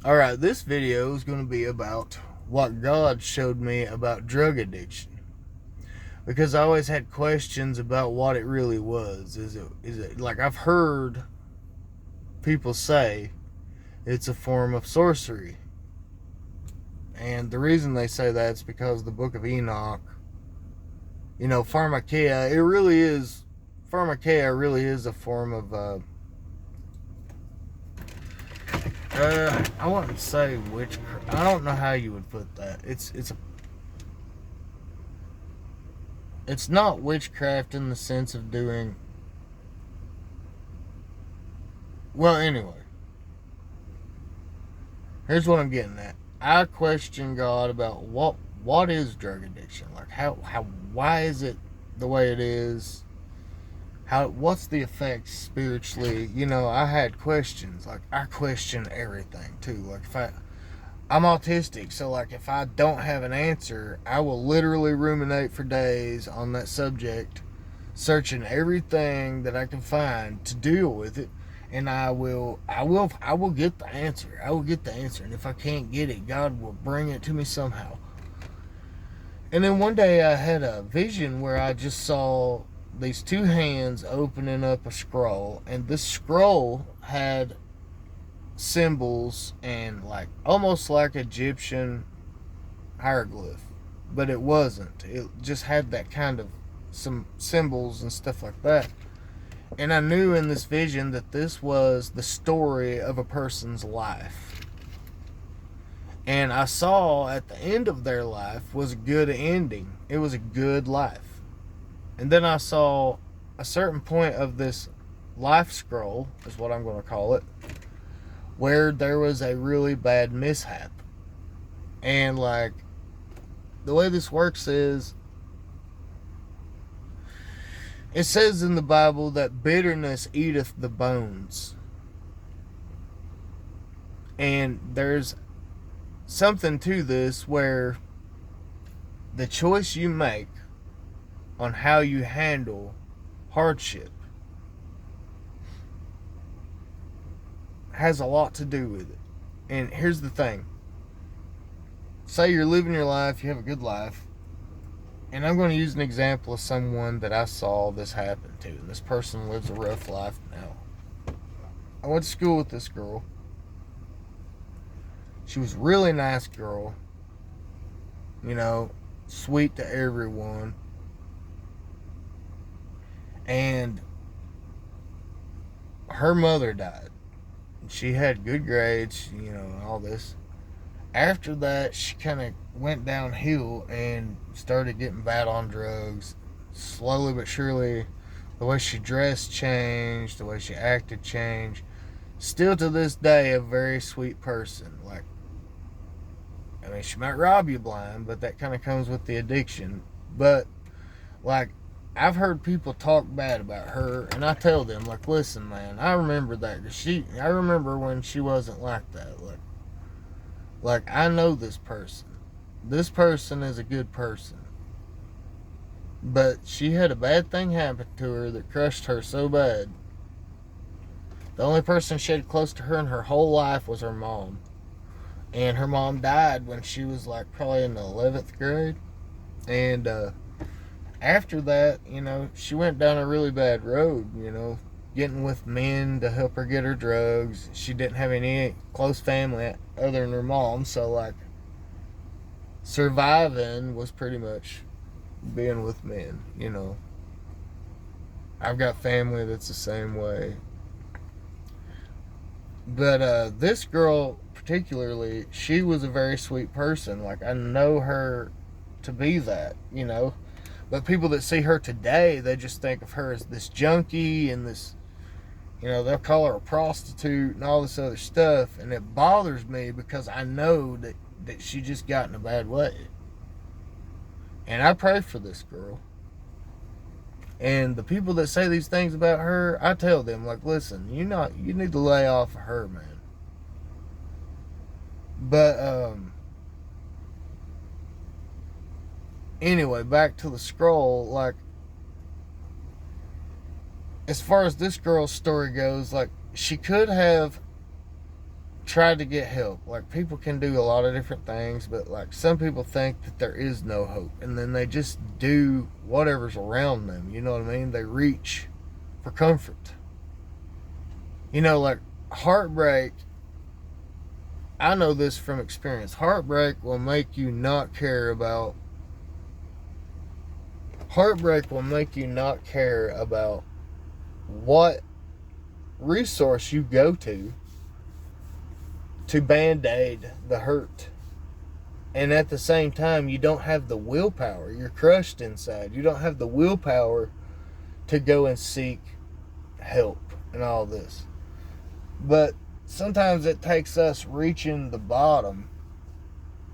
Alright, this video is going to be about what God showed me about drug addiction. Because I always had questions about what it really was. Is it like I've heard people say it's a form of sorcery. And the reason they say that is because the book of Enoch, pharmakeia, pharmakeia really is a form of I wouldn't say witchcraft. I don't know how you would put that. It's not witchcraft in the sense of doing. Well, anyway, here's what I'm getting at. I question God about what is drug addiction? Like why is it the way it is? What's the effects spiritually? I had questions. Like I question everything too. Like I'm autistic, so like if I don't have an answer, I will literally ruminate for days on that subject, searching everything that I can find to deal with it, and I will get the answer. I will get the answer, and if I can't get it, God will bring it to me somehow. And then one day I had a vision where I just saw these two hands opening up a scroll, and this scroll had symbols and like almost like Egyptian hieroglyph, but it wasn't. It just had that kind of some symbols and stuff like that. And I knew in this vision that this was the story of a person's life. And I saw at the end of their life was a good ending. It was a good life. And then I saw a certain point of this life scroll, is what I'm going to call it, where there was a really bad mishap. And like the way this works is, it says in the Bible that bitterness eateth the bones. And there's something to this where the choice you make on how you handle hardship has a lot to do with it. And here's the thing. Say you're living your life, you have a good life, and I'm going to use an example of someone that I saw this happen to, and this person lives a rough life now. I went to school with this girl. She was a really nice girl, sweet to everyone, and her mother died. She had good grades, all this. After that, she kind of went downhill and started getting bad on drugs. Slowly but surely, the way she dressed changed, the way she acted changed. Still to this day, a very sweet person. She might rob you blind, but that kind of comes with the addiction. But, I've heard people talk bad about her, and I tell them, listen, man, I remember that. I remember when she wasn't like that. I know this person. This person is a good person. But she had a bad thing happen to her that crushed her so bad. The only person she had close to her in her whole life was her mom. And her mom died when she was probably in the 11th grade. And after that, she went down a really bad road, getting with men to help her get her drugs. She didn't have any close family other than her mom, so surviving was pretty much being with men, I've got family that's the same way. But this girl particularly, she was a very sweet person. I know her to be that, But people that see her today, they just think of her as this junkie and this, they'll call her a prostitute and all this other stuff. And it bothers me because I know that she just got in a bad way. And I pray for this girl. And the people that say these things about her, I tell them, listen, you need to lay off of her, man. But, anyway, back to the scroll, as far as this girl's story goes, she could have tried to get help. Like, people can do a lot of different things, but like some people think that there is no hope, and then they just do whatever's around them. You know what I mean? They reach for comfort. Like heartbreak. I know this from experience. Heartbreak will make you not care about. Heartbreak will make you not care about what resource you go to band-aid the hurt. And at the same time, you don't have the willpower. You're crushed inside. You don't have the willpower to go and seek help and all this. But sometimes it takes us reaching the bottom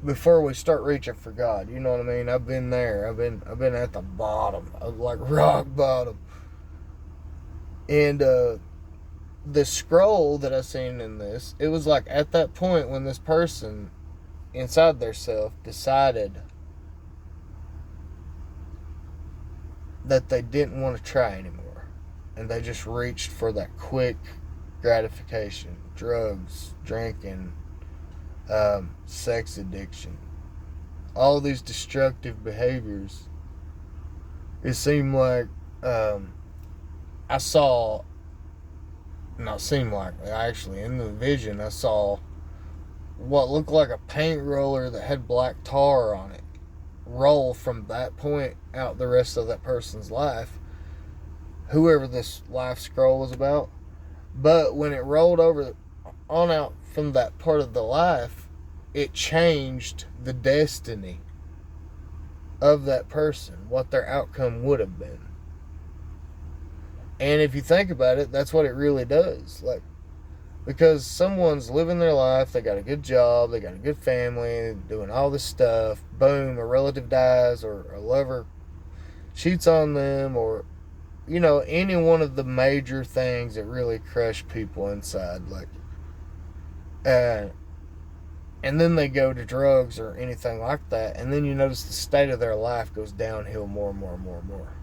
before we start reaching for God. You know what I mean? I've been there. I've been at the bottom, like rock bottom. And the scroll that I seen in this, it was like at that point when this person inside their self decided that they didn't want to try anymore, and they just reached for that quick gratification, drugs, drinking, sex addiction, all these destructive behaviors. It seemed like I saw, not seemed like, actually in the vision I saw what looked like a paint roller that had black tar on it roll from that point out the rest of that person's life, whoever this life scroll was about. But when it rolled over on out from that part of the life, it changed the destiny of that person, what their outcome would have been. And if you think about it, that's what it really does. Like, because someone's living their life, they got a good job, they got a good family, doing all this stuff, boom, a relative dies, or a lover cheats on them, or any one of the major things that really crush people inside, like, and then they go to drugs or anything like that, and then you notice the state of their life goes downhill more and more and more and more.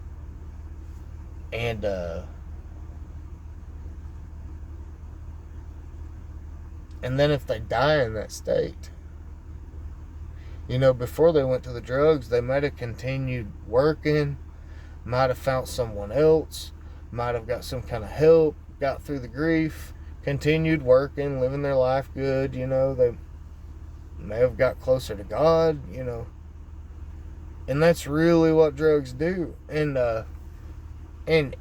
And then if they die in that state, before they went to the drugs, they might have continued working, might have found someone else, might have got some kind of help, got through the grief, continued working, living their life good, they may have got closer to God, and that's really what drugs do. And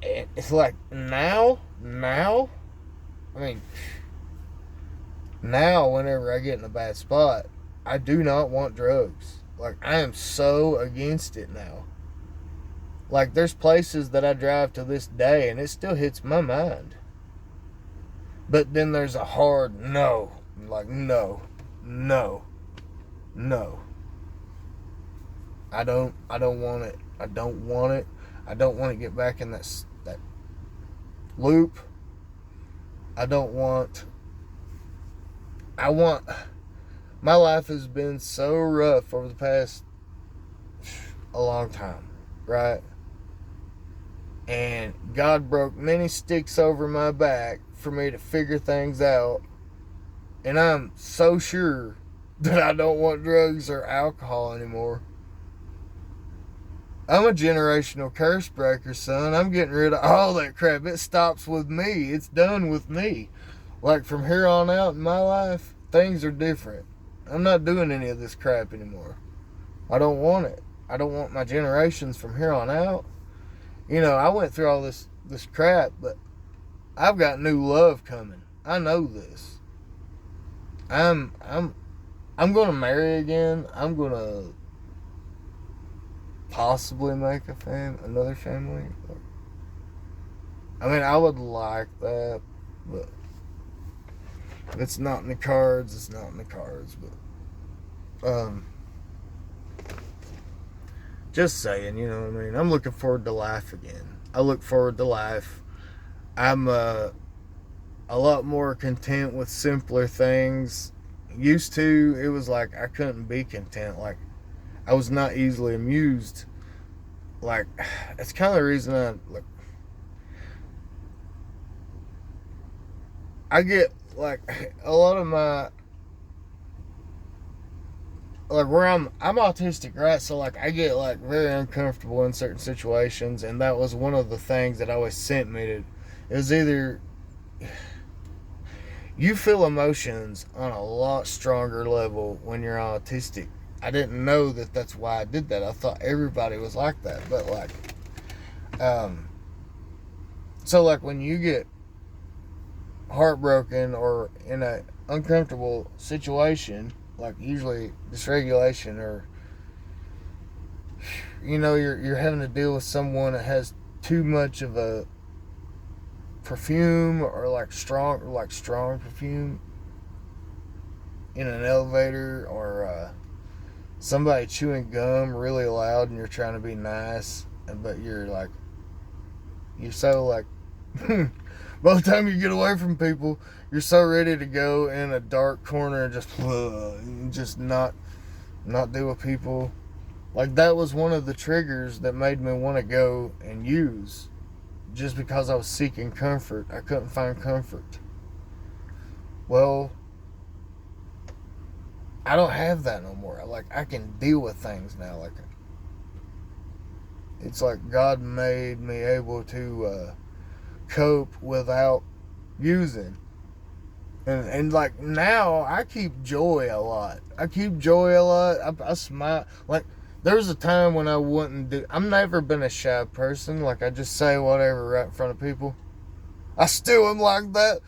it's like now, I mean, now whenever I get in a bad spot, I do not want drugs. Like, I am so against it now. Like, there's places that I drive to this day and it still hits my mind. But then there's a hard no. Like, no. I don't want it. I don't want it. I don't want to get back in that loop. My life has been so rough over the past a long time, right? And God broke many sticks over my back for me to figure things out. And I'm so sure that I don't want drugs or alcohol anymore. I'm a generational curse breaker, son. I'm getting rid of all that crap. It stops with me. It's done with me. Like, from here on out in my life, things are different. I'm not doing any of this crap anymore. I don't want it. I don't want my generations from here on out. I went through all this crap, but I've got new love coming. I know this. I'm going to marry again. I'm going to possibly make another family. I mean, I would like that, but if it's not in the cards, it's not in the cards. But just saying, you know what I mean? I'm looking forward to life again. I look forward to life. I'm a lot more content with simpler things. Used to, it was like I couldn't be content. Like, I was not easily amused. Like, that's kind of the reason I get like a lot of my, like where I'm autistic, right? So like I get like very uncomfortable in certain situations, and that was one of the things that always sent me to. It was either you feel emotions on a lot stronger level when you're autistic. I didn't know that that's why I did that. I thought everybody was like that, but like, um, so like when you get heartbroken or in a uncomfortable situation, like usually dysregulation or you're having to deal with someone that has too much of a perfume or like strong perfume in an elevator or somebody chewing gum really loud and you're trying to be nice but you're so like by the time you get away from people you're so ready to go in a dark corner and just not deal with people. Like that was one of the triggers that made me want to go and use, just because I was seeking comfort. I couldn't find comfort. Well, I don't have that no more. Like I can deal with things now. Like it's like God made me able to cope without using. And like now I keep joy a lot. I smile. Like there was a time when I wouldn't do. I'm never been a shy person. Like I just say whatever right in front of people. I still am like that.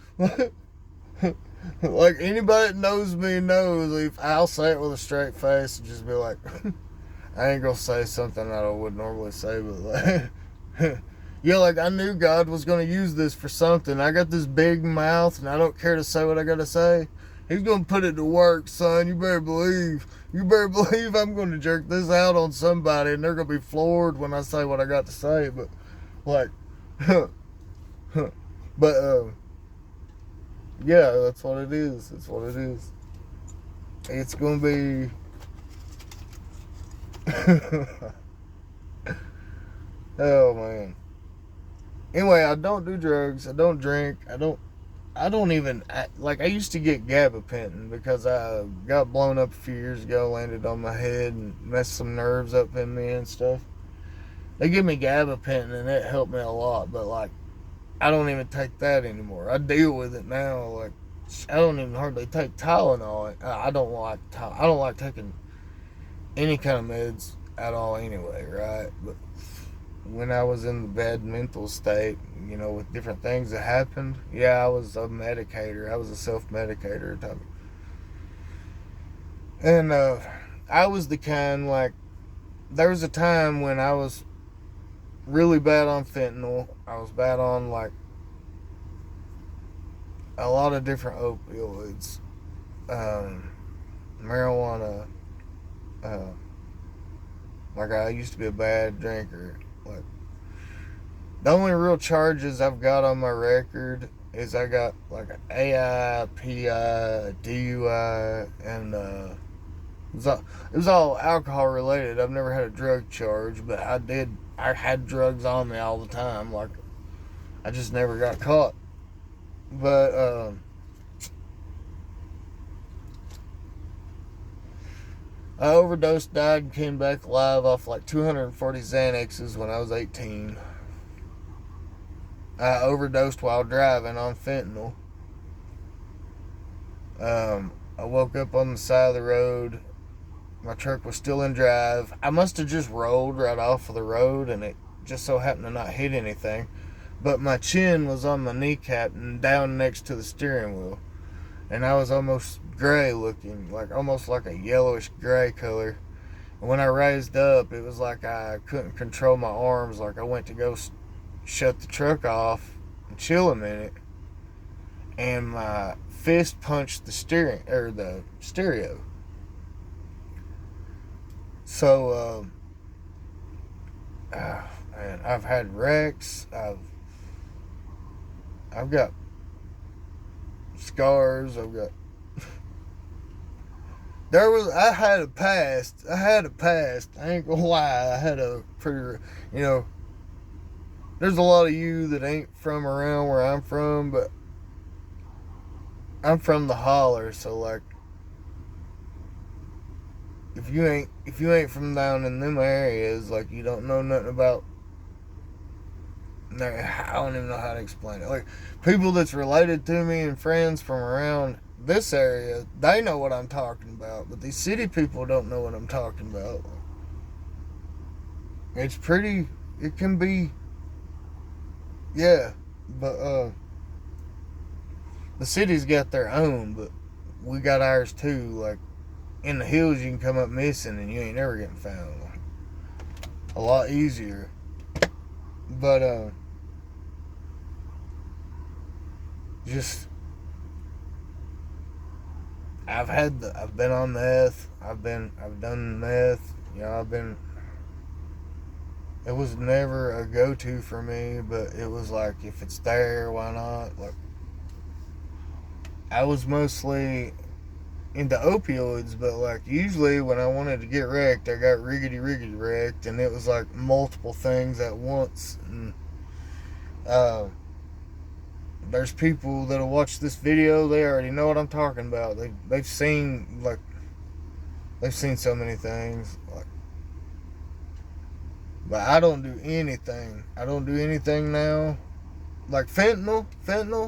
Like anybody that knows me knows if I'll say it with a straight face and just be like, I ain't gonna say something that I would normally say, but like, yeah, like I knew God was gonna use this for something. I got this big mouth and I don't care to say what I gotta say. He's gonna put it to work, son. You better believe. You better believe I'm gonna jerk this out on somebody and they're gonna be floored when I say what I got to say. But like, but yeah, that's what it is. It's what it is. It's gonna be. Oh man. Anyway, I don't do drugs. I don't drink. I don't even like. I used to get gabapentin because I got blown up a few years ago, landed on my head and messed some nerves up in me and stuff. They give me gabapentin and it helped me a lot, but like I don't even take that anymore. I deal with it now. Like I don't even hardly take Tylenol. I don't like taking any kind of meds at all anyway, right? But when I was in the bad mental state, with different things that happened, yeah, I was a medicator. I was a self-medicator type. And I was the kind, like, there was a time when I was really bad on fentanyl. I was bad on, like, a lot of different opioids. Marijuana. Uh, like, I used to be a bad drinker. Like, the only real charges I've got on my record is I got like an AI, PI, DUI, and it was all alcohol related. I've never had a drug charge, but I did. I had drugs on me all the time. Like I just never got caught. But I overdosed, died, and came back alive off like 240 Xanaxes when I was 18. I overdosed while driving on fentanyl. I woke up on the side of the road. My truck was still in drive. I must have just rolled right off of the road and it just so happened to not hit anything. But my chin was on my kneecap and down next to the steering wheel. And I was almost gray looking, like almost like a yellowish gray color. And when I raised up, it was like I couldn't control my arms. Like I went to go shut the truck off and chill a minute. And my fist punched the stereo. So, man, I've had wrecks. I've got scars. I had a past. I ain't gonna lie. I had a pretty, there's a lot of you that ain't from around where I'm from, but I'm from the holler, so like if you ain't from down in them areas, like you don't know nothing about. I don't even know how to explain it. Like people that's related to me and friends from around this area, they know what I'm talking about, but these city people don't know what I'm talking about. It's pretty. It can be. Yeah, but the city's got their own, but we got ours too. Like in the hills, you can come up missing and you ain't never getting found. Like, a lot easier. But just I've been on meth. I've done meth. You know, it was never a go-to for me, but it was like, if it's there, why not? Like, I was mostly into opioids, but like usually when I wanted to get wrecked, I got riggedy wrecked, and it was like multiple things at once. And uh, there's people that'll watch this video, they already know what I'm talking about. They've seen so many things. Like, but I don't do anything. I don't do anything now. Like fentanyl,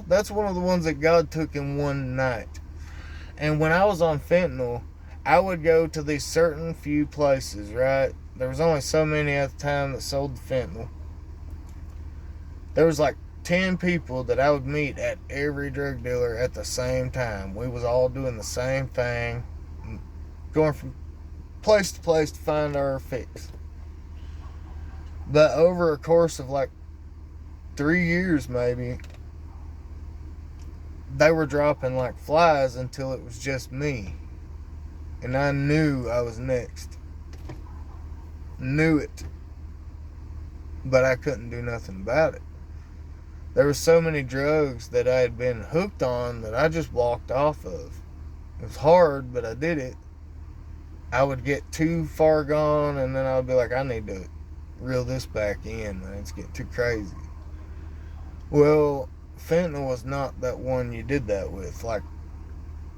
that's one of the ones that God took in one night. And when I was on fentanyl, I would go to these certain few places, right? There was only so many at the time that sold the fentanyl. There was like 10 people that I would meet at every drug dealer at the same time. We was all doing the same thing, going from place to place to find our fix. But over a course of like 3 years maybe, they were dropping like flies until it was just me. And I knew I was next. Knew it. But I couldn't do nothing about it. There were so many drugs that I had been hooked on that I just walked off of. It was hard, but I did it. I would get too far gone, and then I would be like, I need to reel this back in, man. It's getting too crazy. Well, fentanyl was not that one you did that with. Like,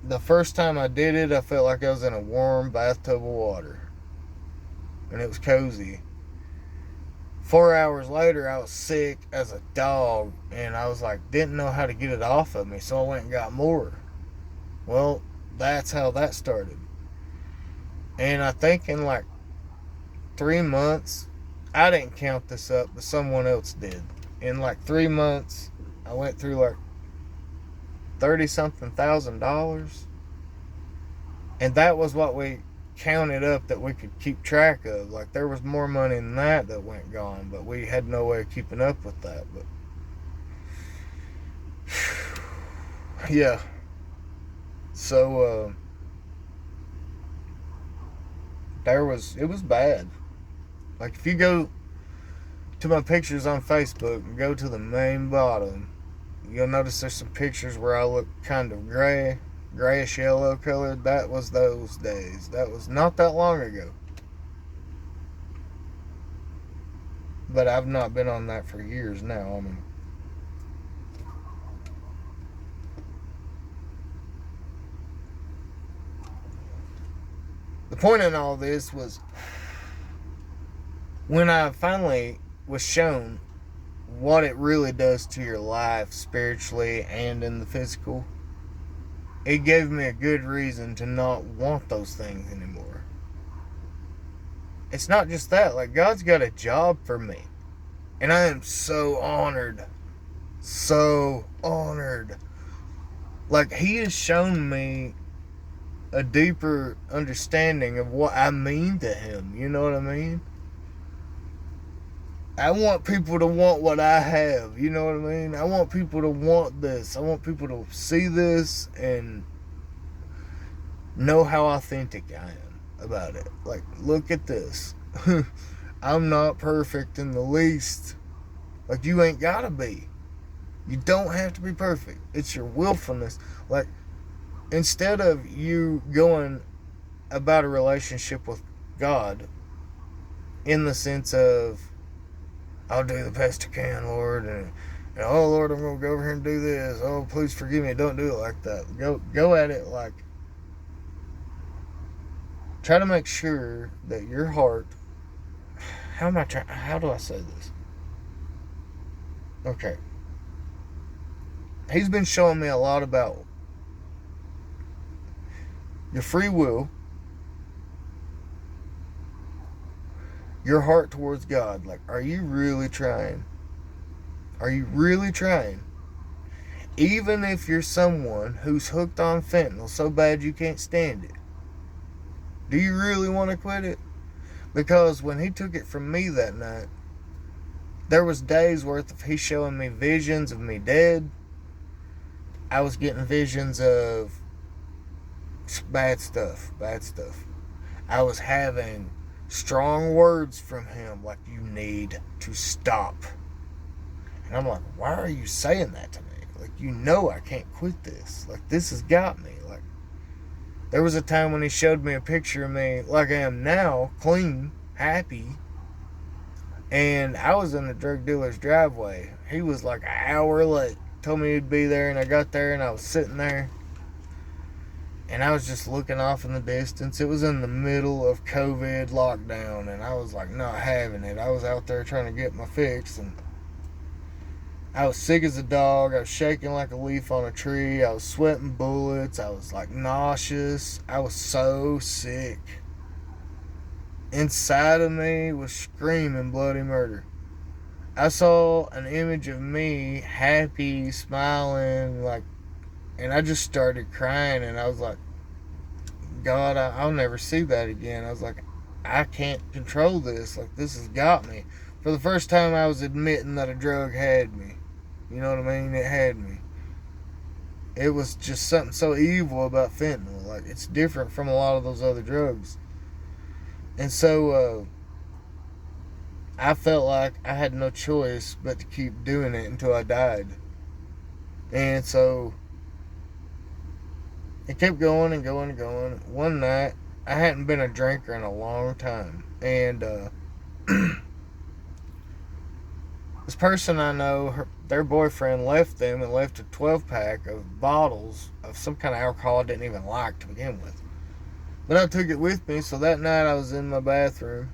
the first time I did it, I felt like I was in a warm bathtub of water. And it was cozy. 4 hours later, I was sick as a dog, and I was like, didn't know how to get it off of me, so I went and got more. Well, that's how that started. And I think in like 3 months, I didn't count this up, but someone else did. In like 3 months, I went through like $30-something thousand. And that was what we counted up that we could keep track of. Like, there was more money than that went gone, but we had no way of keeping up with that. But yeah, so it was bad. Like, if you go to my pictures on Facebook and go to the main bottom, you'll notice there's some pictures where I look kind of grayish yellow colored. That was those days. That was not that long ago. But I've not been on that for years now. I mean, the point in all this was when I finally was shown what it really does to your life spiritually and in the physical, it gave me a good reason to not want those things anymore. It's not just that. Like, God's got a job for me. And I am so honored. So honored. Like, He has shown me a deeper understanding of what I mean to Him. You know what I mean? I want people to want what I have. You know what I mean? I want people to want this. I want people to see this and know how authentic I am about it. Like, look at this. I'm not perfect in the least. Like, you ain't gotta be. You don't have to be perfect. It's your willfulness. Like, instead of you going about a relationship with God in the sense of, I'll do the best I can, Lord, and Oh Lord, I'm gonna go over here and do this. Oh, please forgive me. Don't do it like that. Go at it like, try to make sure that your heart. How am I trying? How do I say this? Okay. He's been showing me a lot about your free will, your heart towards God. Like, are you really trying? Are you really trying? Even if you're someone who's hooked on fentanyl so bad you can't stand it, do you really want to quit it? Because when he took it from me that night, there was days worth of he showing me visions of me dead. I was getting visions of bad stuff. I was having strong words from him like, you need to stop. And I'm like, why are you saying that to me? Like, you know I can't quit this. Like, this has got me. Like, there was a time when he showed me a picture of me like I am now, clean, happy, and I was in the drug dealer's driveway. He was like an hour late. Told me he'd be there, and I got there, and I was sitting there, and I was just looking off in the distance. It was in the middle of COVID lockdown, and I was like not having it. I was out there trying to get my fix, and I was sick as a dog. I was shaking like a leaf on a tree. I was sweating bullets. I was like nauseous. I was so sick. Inside of me was screaming bloody murder. I saw an image of me happy, smiling, like, and I just started crying, and I was like, God, I'll never see that again. I was like, I can't control this. Like, this has got me. For the first time, I was admitting that a drug had me. You know what I mean? It had me. It was just something so evil about fentanyl. Like, it's different from a lot of those other drugs. And so, I felt like I had no choice but to keep doing it until I died. And so, it kept going and going and going. One night, I hadn't been a drinker in a long time. And, this person I know, their boyfriend left them and left a 12-pack of bottles of some kind of alcohol I didn't even like to begin with. But I took it with me, so that night I was in my bathroom.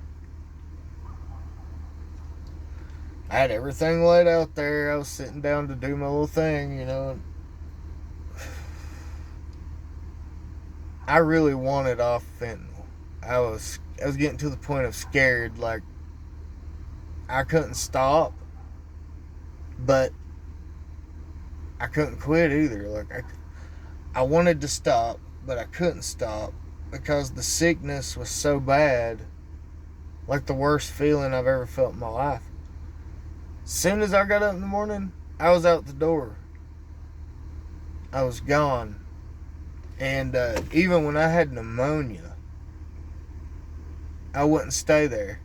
I had everything laid out there. I was sitting down to do my little thing, you know. I really wanted off fentanyl. I was getting to the point of scared, like I couldn't stop, but I couldn't quit either. Like I wanted to stop, but I couldn't stop because the sickness was so bad, like the worst feeling I've ever felt in my life. As soon as I got up in the morning, I was out the door. I was gone. And even when I had pneumonia, I wouldn't stay there.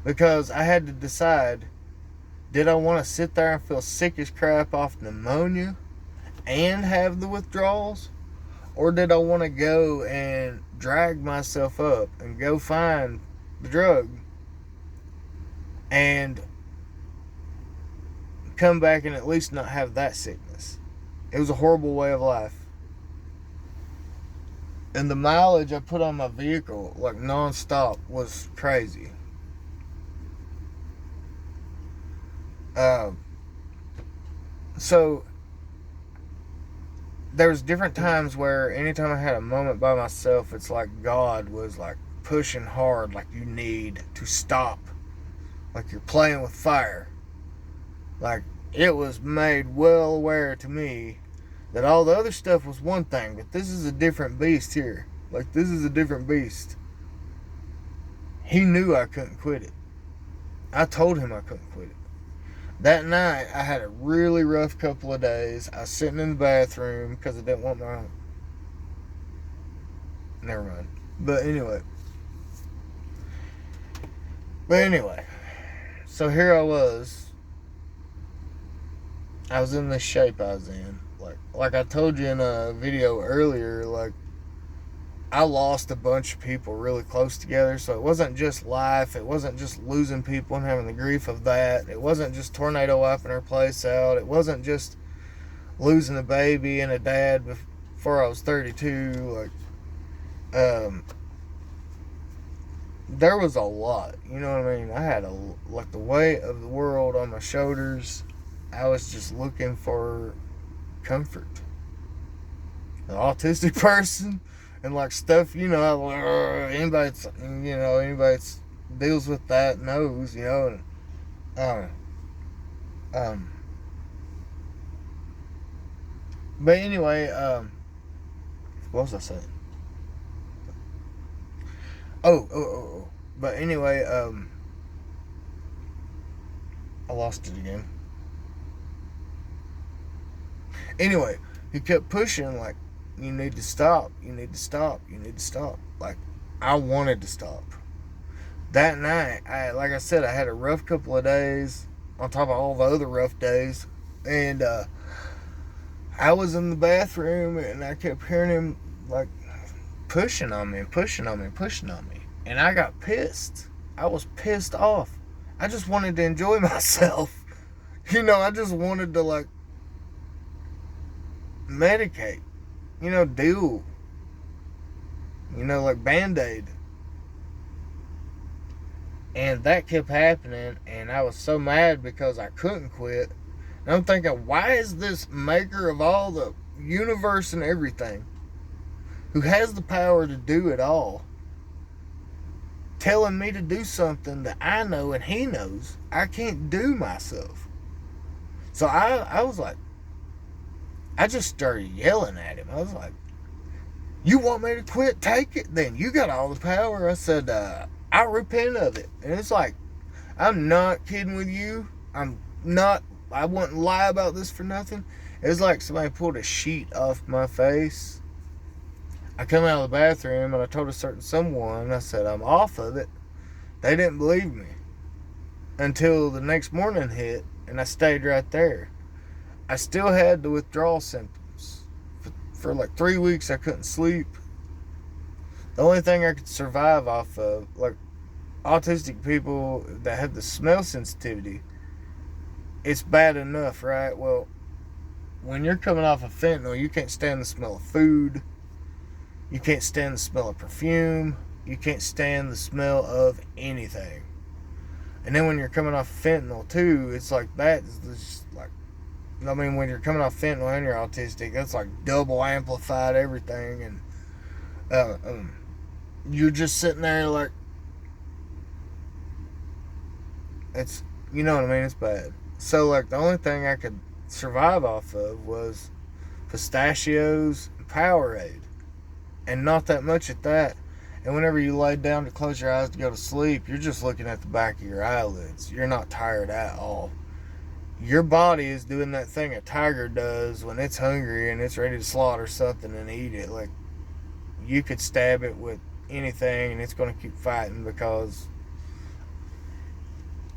Because I had to decide, did I want to sit there and feel sick as crap off pneumonia and have the withdrawals? Or did I want to go and drag myself up and go find the drug and come back and at least not have that sickness? It was a horrible way of life. And the mileage I put on my vehicle, like non-stop, was crazy. So there was different times where anytime I had a moment by myself, it's like God was like pushing hard, like you need to stop, like you're playing with fire. Like it was made well aware to me that all the other stuff was one thing, but this is a different beast here. Like this is a different beast. He knew I couldn't quit it. I told him I couldn't quit it. That night, I had a really rough couple of days. I was sitting in the bathroom because I didn't want my... Never mind. But anyway. So here I was. I was in the shape I was in. Like I told you in a video earlier, like, I lost a bunch of people really close together. So it wasn't just life. It wasn't just losing people and having the grief of that. It wasn't just tornado wiping our place out. It wasn't just losing a baby and a dad before I was 32. There was a lot. You know what I mean? I had the weight of the world on my shoulders. I was just looking for comfort. An autistic person and stuff, anybody that deals with that knows, and, but anyway, what was I saying? Oh. But anyway, I lost it again. Anyway, he kept pushing, you need to stop, you need to stop, you need to stop. I wanted to stop. That night, like I said, I had a rough couple of days on top of all the other rough days. And I was in the bathroom and I kept hearing him pushing on me, pushing on me, pushing on me. And I got pissed. I was pissed off. I just wanted to enjoy myself. I just wanted to medicate. Deal. Band-Aid. And that kept happening, and I was so mad because I couldn't quit. And I'm thinking, why is this maker of all the universe and everything, who has the power to do it all, telling me to do something that I know and he knows I can't do myself? So I was like, I just started yelling at him. I was like, you want me to quit? Take it then. You got all the power. I said, I repent of it. And it's I'm not kidding with you. I wouldn't lie about this for nothing. It was like somebody pulled a sheet off my face. I come out of the bathroom and I told a certain someone, I said, I'm off of it. They didn't believe me until the next morning hit, and I stayed right there. I still had the withdrawal symptoms. For 3 weeks, I couldn't sleep. The only thing I could survive off of, autistic people that have the smell sensitivity, it's bad enough, right? Well, when you're coming off of fentanyl, you can't stand the smell of food. You can't stand the smell of perfume. You can't stand the smell of anything. And then when you're coming off fentanyl too, it's that is just when you're coming off fentanyl and you're autistic, that's double amplified everything. And you're just sitting there it's, you know what I mean? It's bad. So the only thing I could survive off of was pistachios and Powerade. And not that much at that. And whenever you lay down to close your eyes to go to sleep, you're just looking at the back of your eyelids. You're not tired at all. Your body is doing that thing a tiger does when it's hungry and it's ready to slaughter something and eat it. You could stab it with anything and it's going to keep fighting because,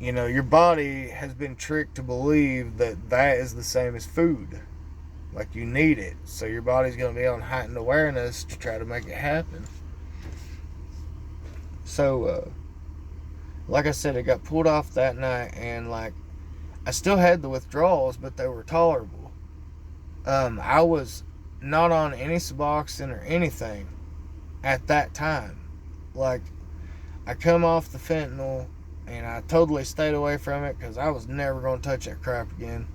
your body has been tricked to believe that is the same as food. You need it. So your body's going to be on heightened awareness to try to make it happen. So, like I said, it got pulled off that night, and I still had the withdrawals, but they were tolerable. I was not on any Suboxone or anything at that time. I come off the fentanyl, and I totally stayed away from it because I was never going to touch that crap again.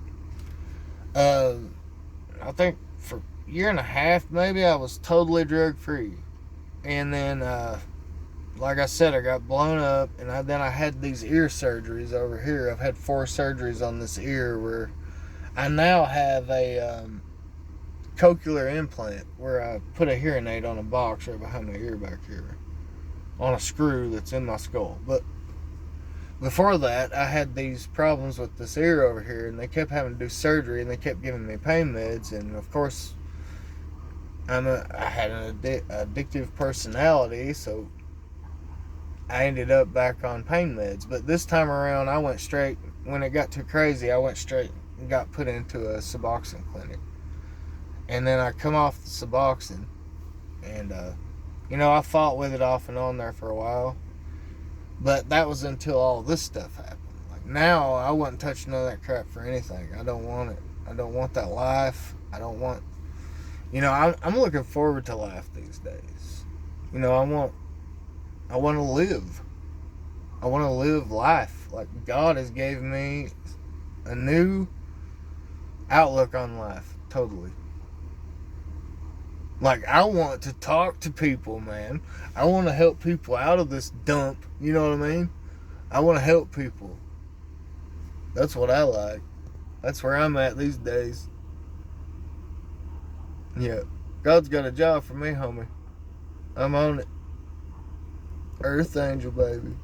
I think for a year and a half, maybe, I was totally drug-free. And then, like I said, I got blown up, and then I had these ear surgeries over here. I've had 4 surgeries on this ear where I now have a cochlear implant where I put a hearing aid on a box right behind my ear back here on a screw that's in my skull. But before that, I had these problems with this ear over here, and they kept having to do surgery, and they kept giving me pain meds, and of course, I had an addictive personality, so I ended up back on pain meds. But this time around, I went straight, when it got too crazy, I went straight and got put into a Suboxone clinic. And then I come off the Suboxone, and You know, I fought with it off and on there for a while. But that was until all this stuff happened. Like now, I wouldn't touch none of that crap for anything. I don't want it. I don't want that life. I don't want. You know, I'm looking forward to life these days. You know, I want to live. I want to live life. Like God has gave me a new outlook on life. Totally. Like I want to talk to people, man. I want to help people out of this dump. You know what I mean? I want to help people. That's what I like. That's where I'm at these days. Yeah. God's got a job for me, homie. I'm on it. Earth Angel, baby.